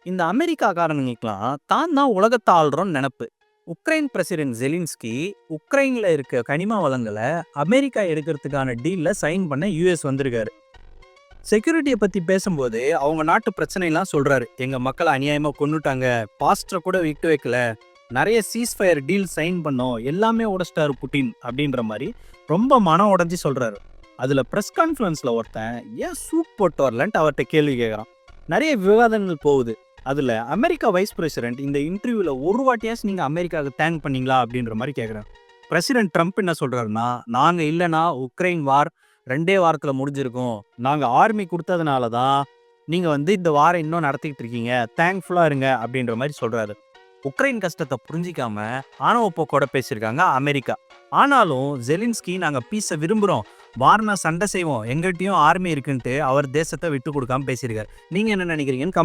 இந்த அமெரிக்காக்காரனுங்களுக்குலாம் தான் தான் உலகத்தை ஆள்றோம்னு நினப்பு. உக்ரைன் பிரசிடென்ட் ஜெலின்ஸ்கி உக்ரைன்ல இருக்க கனிம வளங்களை அமெரிக்கா எடுக்கிறதுக்கான டீல்ல சைன் பண்ண யுஎஸ் வந்திருக்காரு. செக்யூரிட்டியை பத்தி பேசும்போது அவங்க நாட்டு பிரச்சனைலாம் சொல்றாரு. எங்க மக்களை அநியாயமா கொன்னுட்டாங்க, பாஸ்டரை கூட விட்டு வைக்கல, நிறைய சீஸ்ஃபயர் டீல் சைன் பண்ணோம், எல்லாமே உடைச்சிட்டாரு புட்டின் அப்படின்ற மாதிரி ரொம்ப மனம் உடைஞ்சி சொல்றாரு. அதுல பிரஸ் கான்ஃபரன்ஸ்ல ஒருத்தன் ஏன் சூப் போட்டு வரலன்ட்டு அவர்கிட்ட கேள்வி கேட்கறான். நிறைய விவாதங்கள் போகுது. அதுல அமெரிக்கா வைஸ் பிரசிடென்ட் இந்த இன்டர்வியூல ஒரு வாட்டியாச்சும் நீங்க அமெரிக்காவுக்கு தேங்க் பண்ணீங்களா அப்படின்ற மாதிரி கேட்குறாரு. பிரசிடென்ட் ட்ரம்ப் என்ன சொல்றாருன்னா, நாங்க இல்லைன்னா உக்ரைன் வார் 2 வாரத்துல முடிஞ்சிருக்கும், நாங்க ஆர்மி கொடுத்ததுனால தான் நீங்க இந்த வாரம் இன்னும் நடத்திக்கிட்டு இருக்கீங்க, தேங்க்ஃபுல்லா இருங்க அப்படின்ற மாதிரி சொல்றாரு. உக்ரைன் கஷ்டத்தை புரிஞ்சிக்காம ஆணவ போக்கோட பேசியிருக்காங்க அமெரிக்கா. ஆனாலும் ஜெலின்ஸ்கி நாங்க பீஸை விரும்புறோம், வார்னா சண்டை செய்வோம், எங்கிட்டயும் ஆர்மி இருக்குன்ட்டு அவர் தேசத்தை விட்டு கொடுக்காம பேசியிருக்காரு. நீங்க என்ன நினைக்கிறீங்கன்னு